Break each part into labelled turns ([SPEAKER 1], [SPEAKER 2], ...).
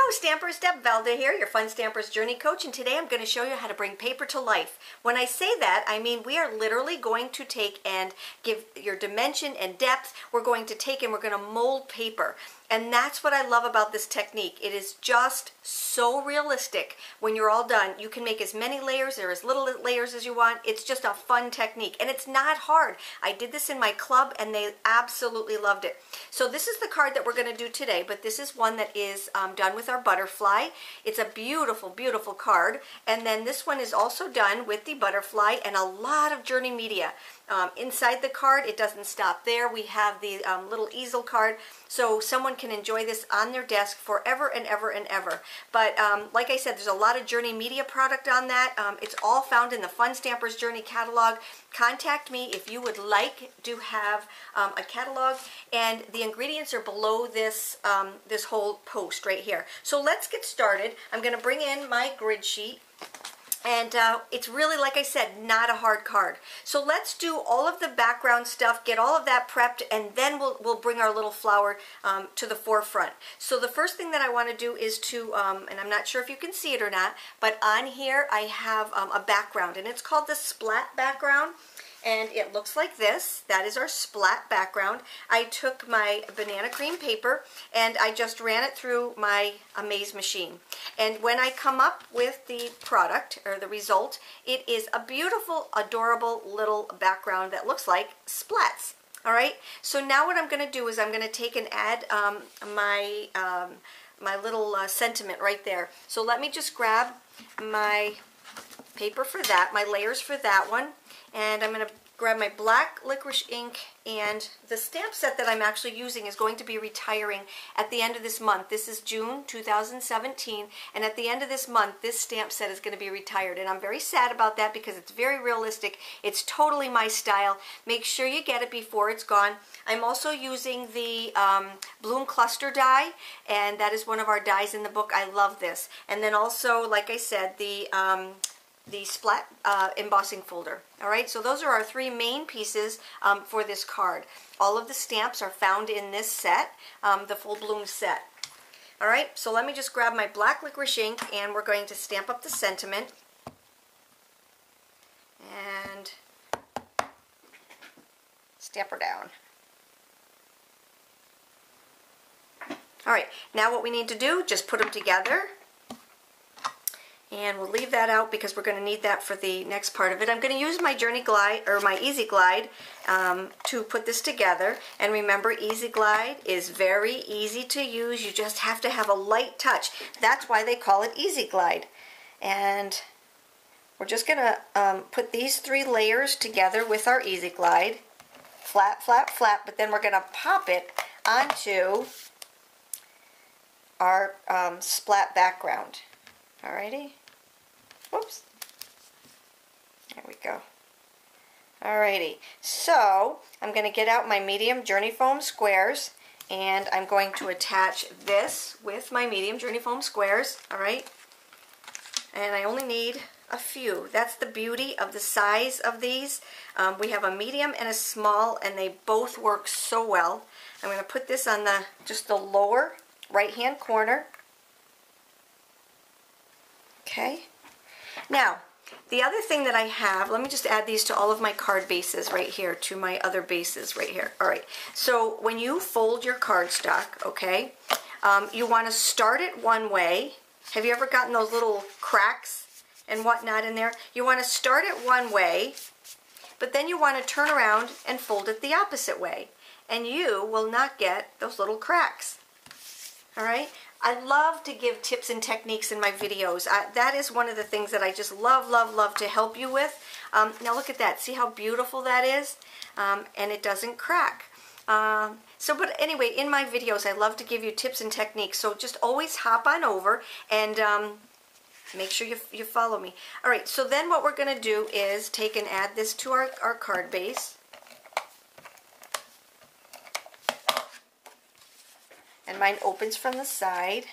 [SPEAKER 1] Hello Stampers, Deb Valder here, your Fun Stampers Journey Coach, and today I'm going to show you how to bring paper to life. When I say that, I mean we are literally going to take and give your dimension and depth. We're going to take and we're going to mold paper. And that's what I love about this technique. It is just so realistic. When you're all done, you can make as many layers or as little layers as you want. It's just a fun technique, and it's not hard. I did this in my club, and they absolutely loved it. So this is the card that we're going to do today, but this is one that is done with our butterfly. It's a beautiful, beautiful card. And then this one is also done with the butterfly and a lot of journey media. Inside the card, it doesn't stop there. We have the little easel card, so someone can enjoy this on their desk forever and ever and ever. But like I said, there's a lot of journey media product on that. It's all found in the Fun Stampers Journey catalog. Contact me if you would like to have a catalog, and the ingredients are below this this whole post right here. So let's get started. I'm going to bring in my grid sheet. And it's really, like I said, not a hard card. So let's do all of the background stuff, get all of that prepped, and then we'll bring our little flower to the forefront. So the first thing that I want to do is to, and I'm not sure if you can see it or not, but on here I have a background, and it's called the splat background. And it looks like this. That is our splat background. I took my banana cream paper and I just ran it through my Amaze machine. And when I come up with the product, or the result, it is a beautiful, adorable little background that looks like splats. Alright, so now what I'm going to do is I'm going to take and add my little sentiment right there. So let me just grab my paper for that, my layers for that one. And I'm going to grab my black licorice ink, and the stamp set that I'm actually using is going to be retiring at the end of this month. This is June 2017, and at the end of this month, this stamp set is going to be retired. And I'm very sad about that because it's very realistic. It's totally my style. Make sure you get it before it's gone. I'm also using the Bloom Cluster die, and that is one of our dies in the book. I love this. And then also, like I said, the splat embossing folder. Alright, so those are our three main pieces for this card. All of the stamps are found in this set, the full bloom set. Alright, so let me just grab my black licorice ink, and we're going to stamp up the sentiment. And stamp her down. Alright, now what we need to do, just put them together. And we'll leave that out because we're going to need that for the next part of it. I'm going to use my Journey Glide, or my Easy Glide, to put this together. And remember, Easy Glide is very easy to use. You just have to have a light touch. That's why they call it Easy Glide. And we're just going to put these three layers together with our Easy Glide. Flat, flat, flat. But then we're going to pop it onto our splat background. Alrighty. Whoops. There we go. Alrighty. So, I'm going to get out my medium Journey Foam squares, and I'm going to attach this with my medium Journey Foam squares. Alright. And I only need a few. That's the beauty of the size of these. We have a medium and a small, and they both work so well. I'm going to put this on just the lower right-hand corner. Okay, now the other thing that I have, let me just add these to all of my card bases right here, to my other bases right here. Alright, so when you fold your cardstock, okay, you want to start it one way. Have you ever gotten those little cracks and whatnot in there? You want to start it one way, but then you want to turn around and fold it the opposite way, and you will not get those little cracks. Alright? I love to give tips and techniques in my videos. That is one of the things that I just love, love, love to help you with. Now look at that. See how beautiful that is? And it doesn't crack. But anyway, in my videos, I love to give you tips and techniques. So just always hop on over and make sure you follow me. Alright, so then what we're going to do is take and add this to our card base. And mine opens from the side.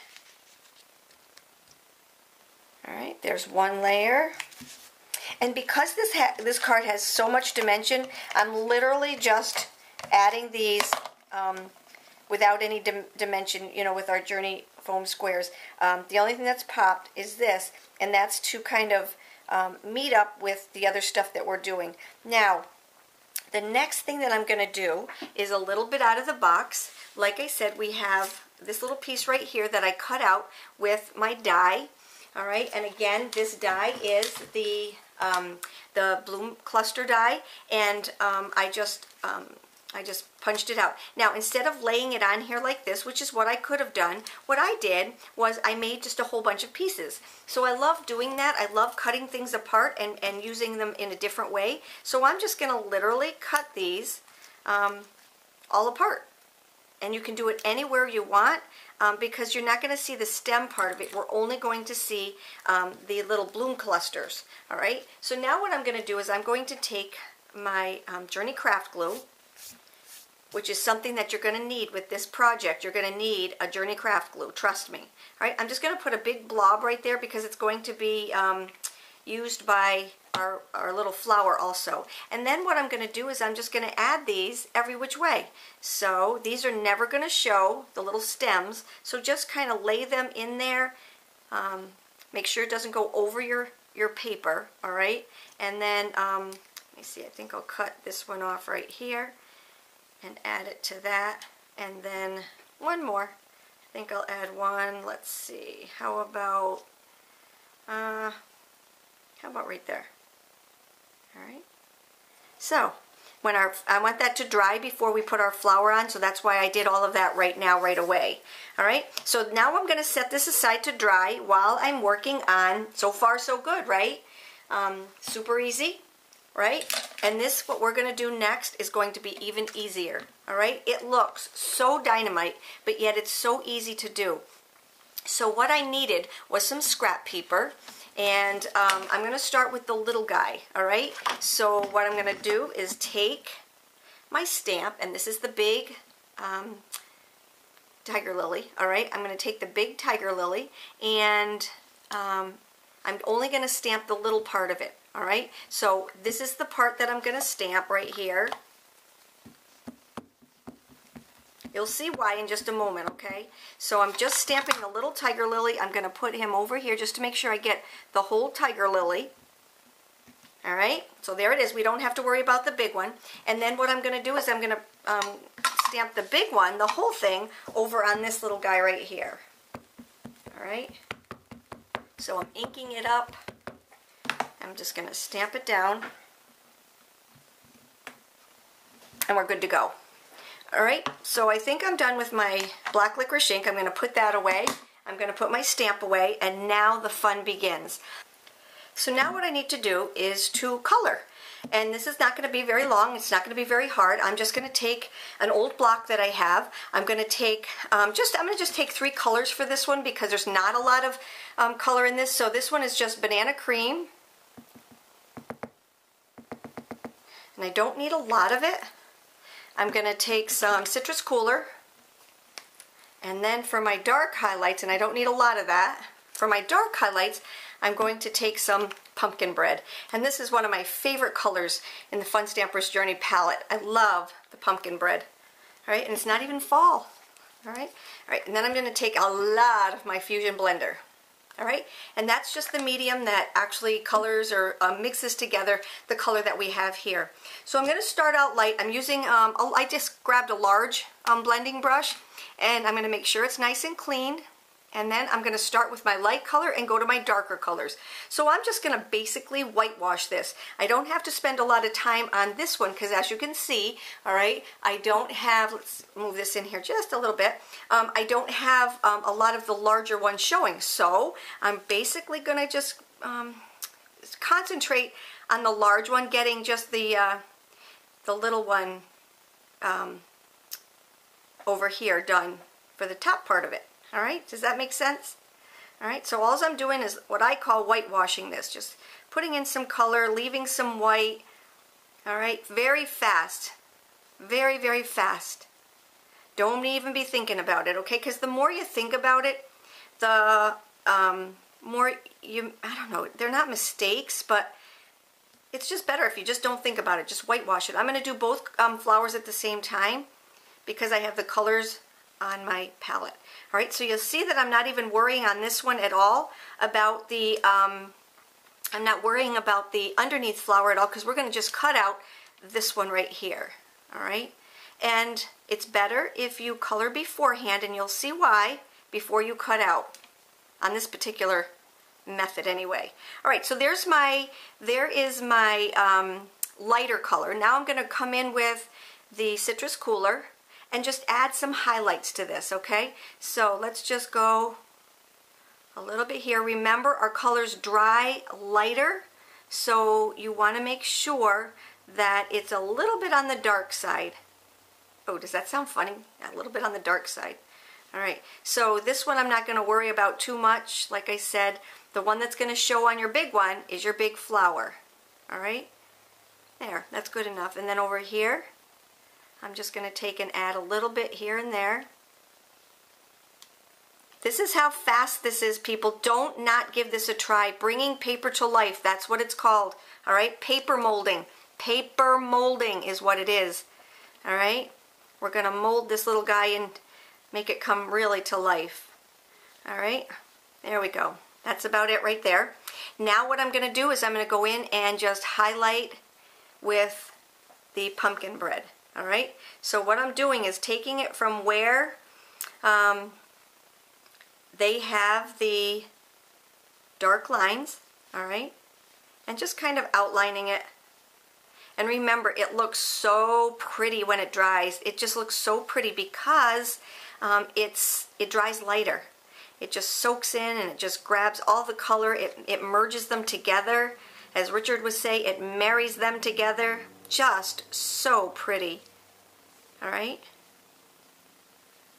[SPEAKER 1] Alright, there's one layer. And because this card has so much dimension, I'm literally just adding these without any dimension, you know, with our Journey foam squares. The only thing that's popped is this, and that's to kind of meet up with the other stuff that we're doing. Now, the next thing that I'm going to do is a little bit out of the box. Like I said, we have this little piece right here that I cut out with my die. All right, and again, this die is the bloom cluster die, and I just punched it out. Now, instead of laying it on here like this, which is what I could have done, what I did was I made just a whole bunch of pieces. So I love doing that. I love cutting things apart and using them in a different way. So I'm just going to literally cut these all apart. And you can do it anywhere you want because you're not going to see the stem part of it. We're only going to see the little bloom clusters. All right. So now what I'm going to do is I'm going to take my Journey craft glue, which is something that you're going to need with this project. You're going to need a Journey craft glue. Trust me. All right. I'm just going to put a big blob right there because it's going to be used by our little flower also. And then what I'm going to do is I'm just going to add these every which way. So these are never going to show, the little stems, so just kind of lay them in there. Make sure it doesn't go over your paper, all right? And then, let me see, I think I'll cut this one off right here and add it to that. And then one more. I think I'll add one, let's see, how about right there? All right. So when I want that to dry before we put our flower on, so that's why I did all of that right now, right away. All right. So now I'm going to set this aside to dry while I'm working on. So far, so good, right? Super easy, right? And this, what we're going to do next, is going to be even easier. All right. It looks so dynamite, but yet it's so easy to do. So what I needed was some scrap paper. And I'm going to start with the little guy, all right? So what I'm going to do is take my stamp, and this is the big tiger lily, all right? I'm going to take the big tiger lily, and I'm only going to stamp the little part of it, all right? So this is the part that I'm going to stamp right here. You'll see why in just a moment, okay? So I'm just stamping the little tiger lily. I'm going to put him over here just to make sure I get the whole tiger lily. All right? So there it is. We don't have to worry about the big one. And then what I'm going to do is I'm going to stamp the big one, the whole thing, over on this little guy right here. All right? So I'm inking it up. I'm just going to stamp it down. And we're good to go. All right, so I think I'm done with my black licorice ink. I'm going to put that away. I'm going to put my stamp away, and now the fun begins. So now what I need to do is to color. And this is not going to be very long. It's not going to be very hard. I'm just going to take an old block that I have. I'm going to take, I'm going to just take 3 colors for this one because there's not a lot of color in this. So this one is just banana cream. And I don't need a lot of it. I'm going to take some citrus cooler, and then for my dark highlights, and I don't need a lot of that, for my dark highlights, I'm going to take some pumpkin bread. And this is one of my favorite colors in the Fun Stampers Journey palette. I love the pumpkin bread. All right, and it's not even fall. All right, and then I'm going to take a lot of my Fusion Blender. All right, and that's just the medium that actually colors or mixes together the color that we have here. So I'm going to start out light. I'm using, I just grabbed a large blending brush, and I'm going to make sure it's nice and clean. And then I'm going to start with my light color and go to my darker colors. So I'm just going to basically whitewash this. I don't have to spend a lot of time on this one because, as you can see, all right, I don't have, let's move this in here just a little bit. I don't have a lot of the larger ones showing. So I'm basically going to just concentrate on the large one, getting just the little one over here done for the top part of it. All right, does that make sense? All right, so all I'm doing is what I call whitewashing this, just putting in some color, leaving some white. All right, very fast, very, very fast. Don't even be thinking about it, okay? Because the more you think about it, the more you, I don't know, they're not mistakes, but it's just better if you just don't think about it, just whitewash it. I'm going to do both flowers at the same time because I have the colors on my palette. All right, so you'll see that I'm not even worrying on this one at all about the, I'm not worrying about the underneath flower at all, because we're going to just cut out this one right here. All right, and it's better if you color beforehand, and you'll see why before you cut out on this particular method anyway. All right, so there is my lighter color. Now I'm going to come in with the Citrus Cooler and just add some highlights to this, okay? So let's just go a little bit here. Remember, our colors dry lighter, so you want to make sure that it's a little bit on the dark side. Oh, does that sound funny? A little bit on the dark side. All right, so this one I'm not going to worry about too much. Like I said, the one that's going to show on your big one is your big flower. All right, there, that's good enough. And then over here, I'm just going to take and add a little bit here and there. This is how fast this is, people. Don't not give this a try. Bringing paper to life, that's what it's called. All right, paper molding. Paper molding is what it is. All right, we're going to mold this little guy and make it come really to life. All right, there we go. That's about it right there. Now what I'm going to do is I'm going to go in and just highlight with the pumpkin bread. All right, so what I'm doing is taking it from where they have the dark lines, all right, and just kind of outlining it. And remember, it looks so pretty when it dries. It just looks so pretty because it dries lighter. It just soaks in and it just grabs all the color. It merges them together. As Richard would say, it marries them together. Just so pretty. All right?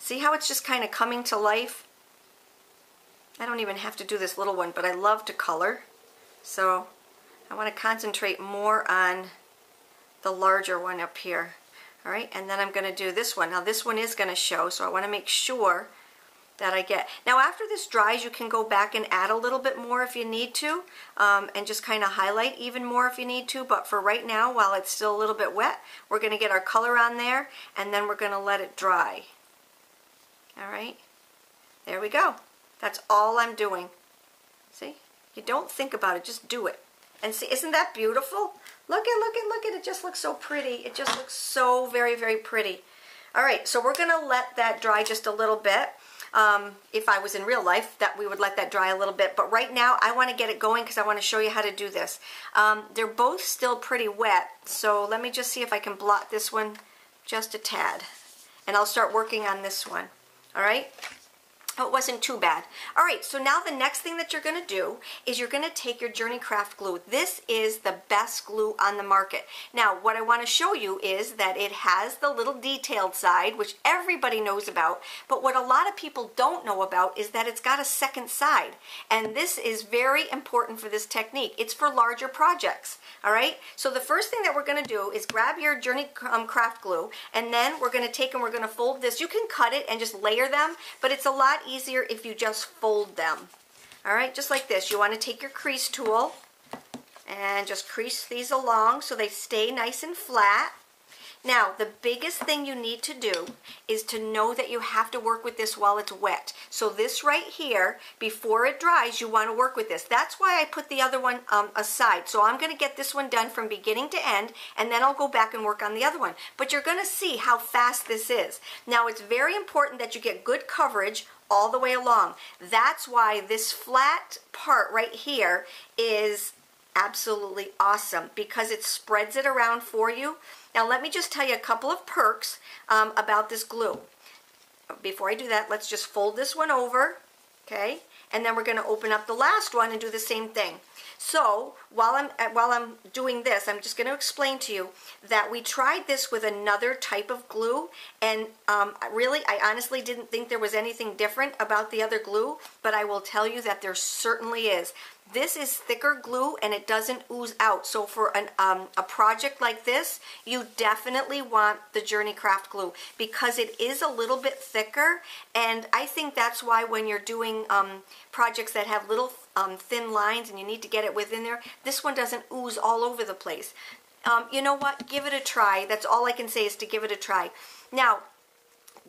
[SPEAKER 1] See how it's just kind of coming to life? I don't even have to do this little one, but I love to color. So I want to concentrate more on the larger one up here. All right, and then I'm going to do this one. Now this one is going to show, so I want to make sure that I get. Now after this dries, you can go back and add a little bit more if you need to, and just kind of highlight even more if you need to. But for right now, while it's still a little bit wet, we're going to get our color on there, and then we're going to let it dry. All right, there we go. That's all I'm doing. See, you don't think about it, just do it. And see, isn't that beautiful? Look at, it just looks so pretty. It just looks so very, very pretty. All right, so we're gonna let that dry just a little bit. If I was in real life, that we would let that dry a little bit. But right now, I wanna get it going because I wanna show you how to do this. They're both still pretty wet, so let me just see if I can blot this one just a tad. And I'll start working on this one, all right? Oh, it wasn't too bad. All right, so now the next thing that you're going to do is you're going to take your Journey Craft glue. This is the best glue on the market. Now, what I want to show you is that it has the little detailed side, which everybody knows about, but what a lot of people don't know about is that it's got a second side, and this is very important for this technique. It's for larger projects, all right? So the first thing that we're going to do is grab your Journey Craft glue, and then we're going to take and we're going to fold this. You can cut it and just layer them, but it's a lot easier if you just fold them. All right, just like this. You want to take your crease tool and just crease these along so they stay nice and flat. Now, the biggest thing you need to do is to know that you have to work with this while it's wet. So this right here, before it dries, you want to work with this. That's why I put the other one aside. So I'm going to get this one done from beginning to end, and then I'll go back and work on the other one. But you're going to see how fast this is. Now, it's very important that you get good coverage all the way along. That's why this flat part right here is absolutely awesome, because it spreads it around for you. Now let me just tell you a couple of perks about this glue. Before I do that, let's just fold this one over, okay? And then we're going to open up the last one and do the same thing. So while I'm doing this, I'm just going to explain to you that we tried this with another type of glue, and really, I honestly didn't think there was anything different about the other glue, but I will tell you that there certainly is. This is thicker glue and it doesn't ooze out. So for a project like this, you definitely want the Journey Craft glue because it is a little bit thicker, and I think that's why when you're doing projects that have little thin lines and you need to get it within there, this one doesn't ooze all over the place. You know what? Give it a try. That's all I can say is to give it a try. Now,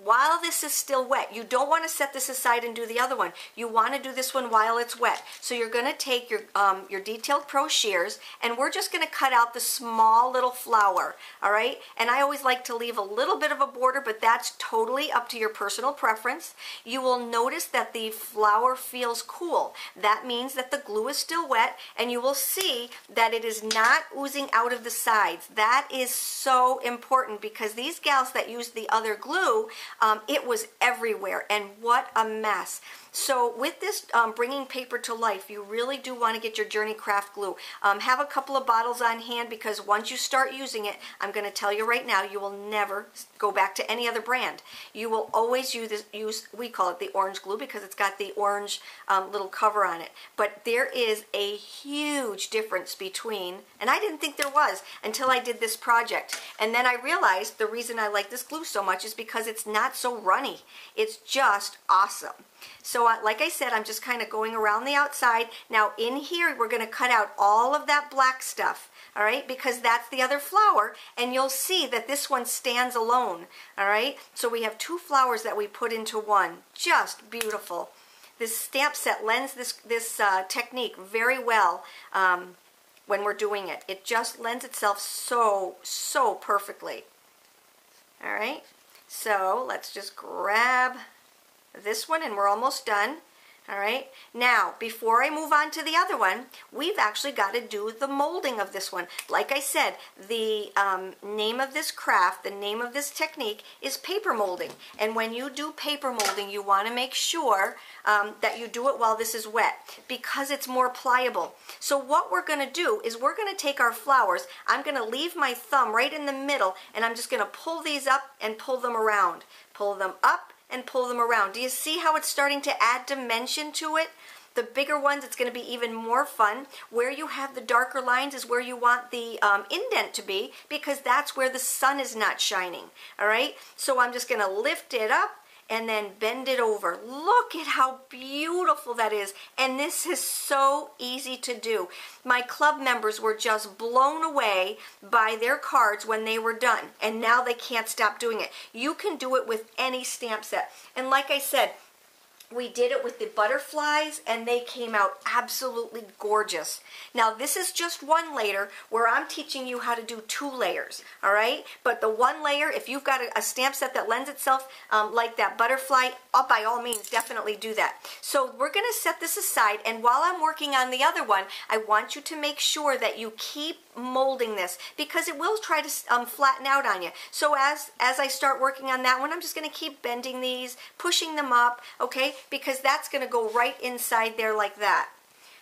[SPEAKER 1] while this is still wet. You don't want to set this aside and do the other one. You want to do this one while it's wet. So you're going to take your Detailed Pro shears, and we're just going to cut out the small little flower, all right? And I always like to leave a little bit of a border, but that's totally up to your personal preference. You will notice that the flower feels cool. That means that the glue is still wet, and you will see that it is not oozing out of the sides. That is so important because these gals that used the other glue, it was everywhere, and what a mess. So with this bringing paper to life, you really do want to get your Journey Craft glue. Have a couple of bottles on hand because once you start using it, I'm going to tell you right now, you will never go back to any other brand. You will always use, we call it the orange glue because it's got the orange little cover on it. But there is a huge difference between, and I didn't think there was until I did this project. And then I realized the reason I like this glue so much is because it's not so runny. It's just awesome. So like I said, I'm just kind of going around the outside. Now in here, we're going to cut out all of that black stuff, all right, because that's the other flower, and you'll see that this one stands alone, all right? So we have two flowers that we put into one. Just beautiful. This stamp set lends this technique very well when we're doing it. It just lends itself so perfectly. All right, so let's just grab this one and we're almost done. All right, now before I move on to the other one, we've actually got to do the molding of this one. Like I said, the name of this craft, the name of this technique is paper molding. And when you do paper molding, you want to make sure that you do it while this is wet because it's more pliable. So what we're going to do is we're going to take our flowers. I'm going to leave my thumb right in the middle, and I'm just going to pull these up and pull them around. Pull them up and pull them around. Do you see how it's starting to add dimension to it? The bigger ones, it's going to be even more fun. Where you have the darker lines is where you want the indent to be because that's where the sun is not shining. All right, so I'm just going to lift it up and then bend it over. Look at how beautiful that is. And this is so easy to do. My club members were just blown away by their cards when they were done. And now they can't stop doing it. You can do it with any stamp set. And like I said, we did it with the butterflies and they came out absolutely gorgeous. Now this is just one layer where I'm teaching you how to do 2 layers, all right? But the one layer, if you've got a stamp set that lends itself like that butterfly, by all means, definitely do that. So we're gonna set this aside, and while I'm working on the other one, I want you to make sure that you keep molding this because it will try to flatten out on you. So as I start working on that one, I'm just gonna keep bending these, pushing them up, okay? Because that's going to go right inside there like that.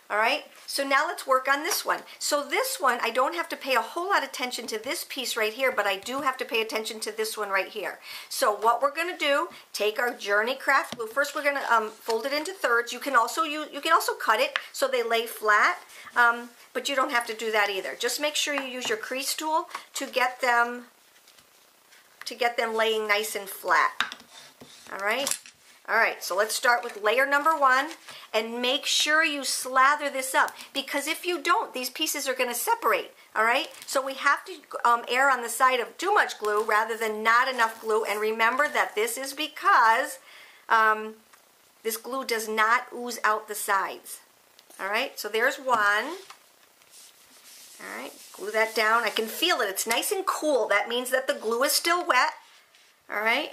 [SPEAKER 1] All right, so now let's work on this one. So this one, I don't have to pay a whole lot of attention to this piece right here, but I do have to pay attention to this one right here. So what we're going to do, take our Journey Craft glue. First, we're going to fold it into thirds. You can also cut it so they lay flat, but you don't have to do that either. Just make sure you use your crease tool to get them laying nice and flat. All right. All right, so let's start with layer number 1 and make sure you slather this up because if you don't, these pieces are going to separate, all right? So we have to err on the side of too much glue rather than not enough glue, and remember that this is because this glue does not ooze out the sides. All right, so there's one. All right, glue that down. I can feel it. It's nice and cool. That means that the glue is still wet. All right.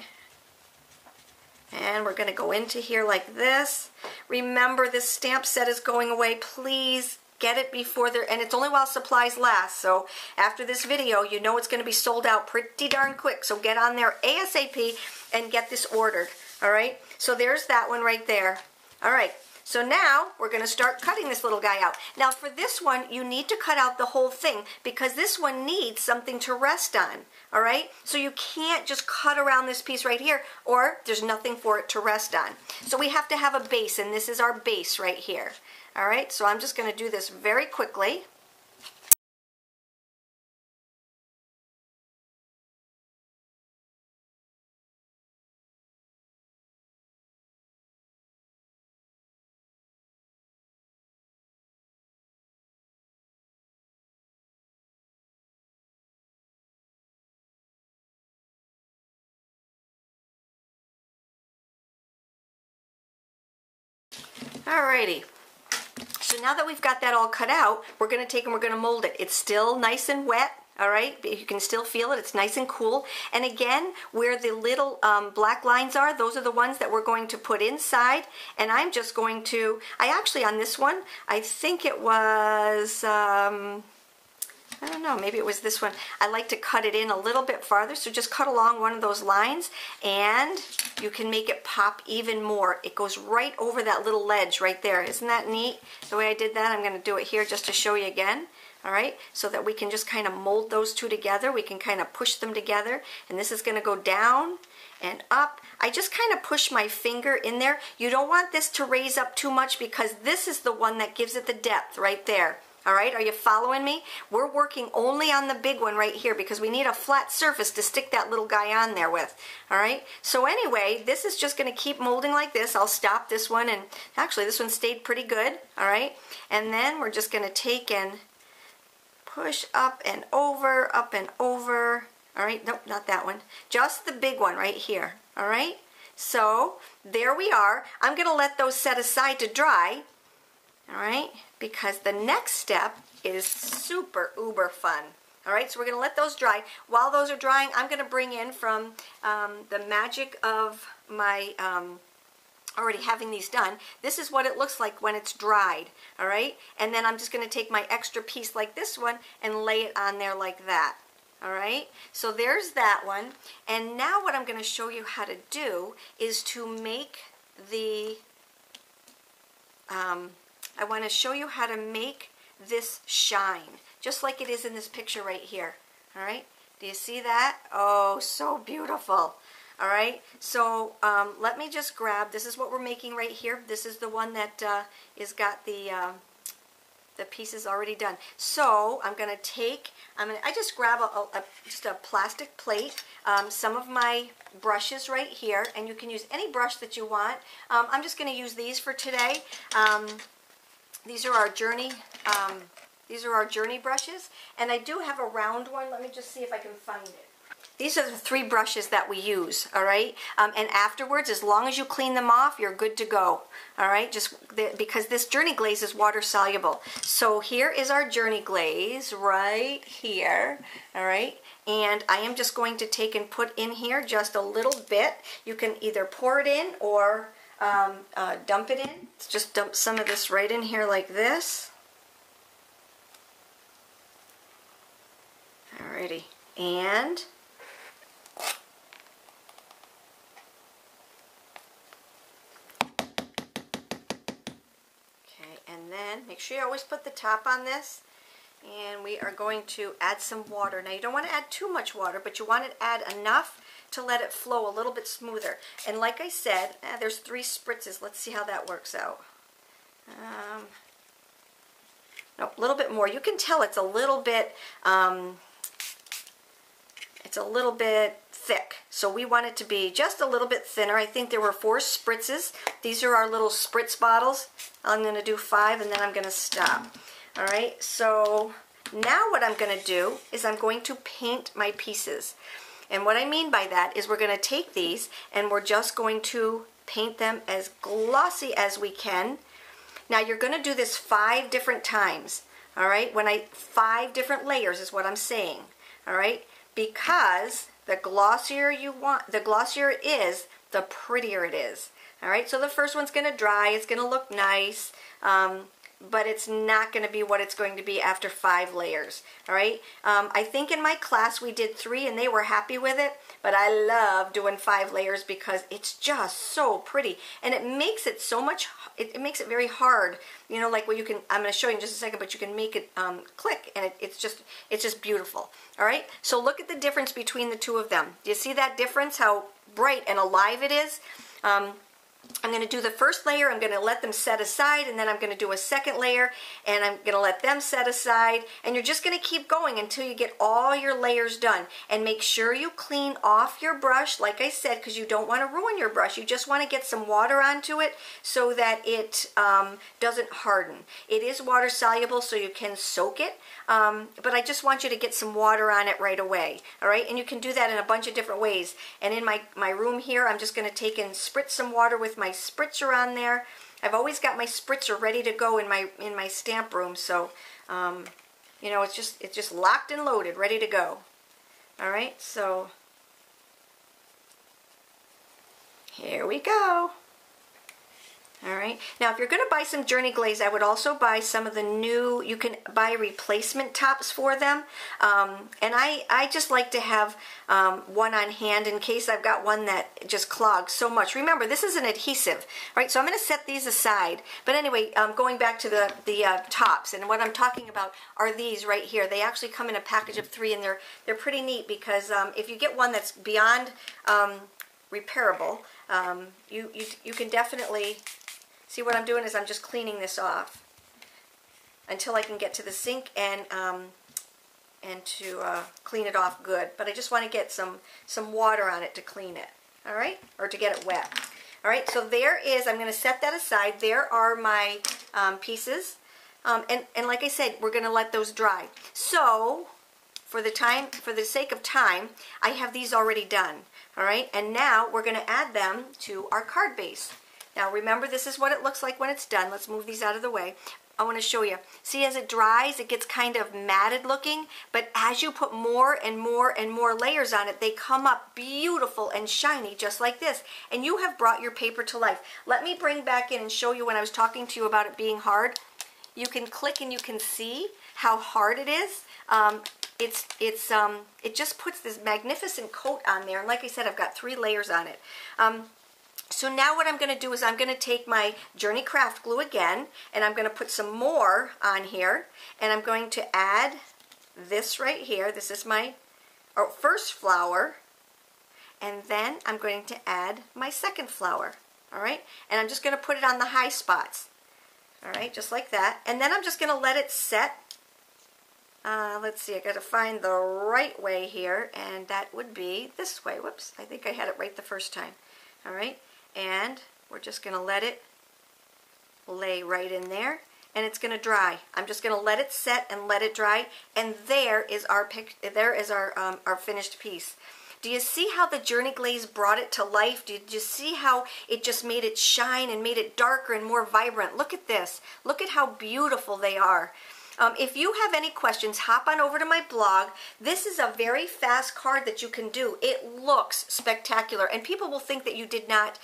[SPEAKER 1] And we're going to go into here like this. Remember, this stamp set is going away. Please get it before and it's only while supplies last. So after this video, you know it's going to be sold out pretty darn quick. So get on there ASAP and get this ordered. All right. So there's that one right there. All right. So now we're going to start cutting this little guy out. Now for this one, you need to cut out the whole thing because this one needs something to rest on. All right? So you can't just cut around this piece right here or there's nothing for it to rest on. So we have to have a base, and this is our base right here. All right? So I'm just going to do this very quickly. Alrighty. So now that we've got that all cut out, we're going to take and we're going to mold it. It's still nice and wet. All right, you can still feel it. It's nice and cool. And again, where the little black lines are, those are the ones that we're going to put inside. And I'm just going to, on this one, I think it was, I don't know, maybe it was this one. I like to cut it in a little bit farther. So just cut along one of those lines and you can make it pop even more. It goes right over that little ledge right there. Isn't that neat? The way I did that, I'm going to do it here just to show you again. All right, so that we can just kind of mold those two together. We can kind of push them together, and this is going to go down and up. I just kind of push my finger in there. You don't want this to raise up too much because this is the one that gives it the depth right there. All right, are you following me? We're working only on the big one right here because we need a flat surface to stick that little guy on there with. All right, so anyway, this is just going to keep molding like this. I'll stop this one, and actually this one stayed pretty good. All right, and then we're just going to take and push up and over, up and over. All right, nope, not that one. Just the big one right here. All right, so there we are. I'm going to let those set aside to dry. All right, because the next step is super uber fun. All right, so we're going to let those dry. While those are drying, I'm going to bring in from the magic of my already having these done. This is what it looks like when it's dried. All right, and then I'm just going to take my extra piece like this one and lay it on there like that. All right, so there's that one. And now what I'm going to show you how to do is to make the I want to show you how to make this shine, just like it is in this picture right here. All right, do you see that? Oh, so beautiful. All right, so let me just grab, this is what we're making right here. This is the one that is got the pieces already done. So I'm going to take, I just grab just a plastic plate, some of my brushes right here, and you can use any brush that you want. I'm just going to use these for today. These are our Journey brushes, and I do have a round one. Let me just see if I can find it. These are the 3 brushes that we use, all right? And afterwards, as long as you clean them off, you're good to go, all right? Because this Journey glaze is water soluble. So here is our Journey glaze right here, all right? And I am just going to take and put in here just a little bit. You can either pour it in or dump it in. Just dump some of this right in here like this. Alrighty, and and then make sure you always put the top on this, and we are going to add some water. Now you don't want to add too much water, but you want to add enough to let it flow a little bit smoother. And like I said, there's 3 spritzes. Let's see how that works out. No, a little bit more. You can tell it's a little bit thick, so we want it to be just a little bit thinner. I think there were 4 spritzes. These are our little spritz bottles. I'm going to do 5 and then I'm going to stop. All right, so now what I'm going to do is I'm going to paint my pieces. And what I mean by that is we're going to take these and we're just going to paint them as glossy as we can. Now you're going to do this 5 different times. All right, 5 different layers is what I'm saying. All right, because the glossier it is, the prettier it is. All right, so the first one's going to dry. It's going to look nice, but it's not going to be what it's going to be after 5 layers. All right, I think in my class we did 3 and they were happy with it, but I love doing 5 layers because it's just so pretty, and it makes it so much. It makes it very hard. You know, like what you can. I'm going to show you in just a second, but you can make it click, and it's just beautiful. All right, so look at the difference between the 2 of them. Do you see that difference? How bright and alive it is. I'm going to do the first layer, I'm going to let them set aside, and then I'm going to do a second layer, and I'm going to let them set aside, and you're just going to keep going until you get all your layers done. And make sure you clean off your brush, like I said, because you don't want to ruin your brush. You just want to get some water onto it so that it doesn't harden. It is water soluble, so you can soak it, but I just want you to get some water on it right away. All right, and you can do that in a bunch of different ways. And in my room here, I'm just going to take and spritz some water with with my spritzer on there. I've always got my spritzer ready to go in my stamp room, so you know, it's just locked and loaded, ready to go. All right, so here we go. All right, now if you're going to buy some Journey Glaze, I would also buy some of the new, you can buy replacement tops for them. And I just like to have one on hand in case I've got one that just clogs so much. Remember, this is an adhesive, right? So I'm going to set these aside. But anyway, going back to the tops, and what I'm talking about are these right here. They actually come in a package of 3, and they're pretty neat because if you get one that's beyond repairable, you can definitely... See, what I'm doing is I'm just cleaning this off until I can get to the sink and to clean it off good. But I just want to get some water on it to clean it, all right? Or to get it wet. All right, so there is, I'm going to set that aside. There are my pieces. And like I said, we're going to let those dry. So for the sake of time, I have these already done, all right? And now we're going to add them to our card base. Now remember, this is what it looks like when it's done. Let's move these out of the way. I want to show you. See, as it dries, it gets kind of matted looking, but as you put more and more and more layers on it, they come up beautiful and shiny just like this. And you have brought your paper to life. Let me bring back in and show you when I was talking to you about it being hard. You can click and you can see how hard it is. It just puts this magnificent coat on there. And like I said, I've got 3 layers on it. So now what I'm going to do is I'm going to take my Journey Craft Glue again, and I'm going to put some more on here, and I'm going to add this right here. This is my first flower, and then I'm going to add my second flower, all right? And I'm just going to put it on the high spots, all right, just like that. And then I'm just going to let it set. Let's see, I got to find the right way here, and that would be this way. Whoops, I think I had it right the first time, all right? And we're just going to let it lay right in there, and it's going to dry. I'm just going to let it set and let it dry, and there is our finished piece. Do you see how the Journey Glaze brought it to life? Did you see how it just made it shine and made it darker and more vibrant? Look at this. Look at how beautiful they are. If you have any questions, hop on over to my blog. This is a very fast card that you can do. It looks spectacular, and people will think that you did not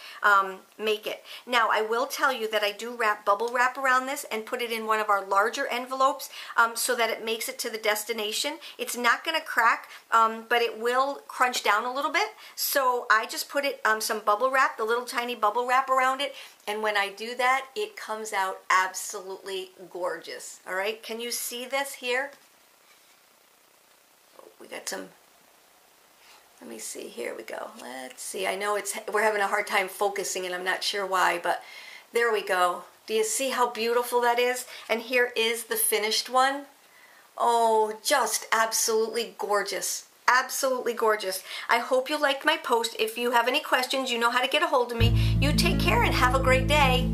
[SPEAKER 1] make it. Now, I will tell you that I do bubble wrap around this and put it in one of our larger envelopes so that it makes it to the destination. It's not going to crack, but it will crunch down a little bit. So I just put it some bubble wrap, the little tiny bubble wrap around it. And when I do that, it comes out absolutely gorgeous. All right, can you see this here? Oh, we got some, let me see, here we go. Let's see, I know we're having a hard time focusing and I'm not sure why, but there we go. Do you see how beautiful that is? And here is the finished one. Oh, just absolutely gorgeous. Absolutely gorgeous. I hope you liked my post. If you have any questions, you know how to get a hold of me. You take care and have a great day.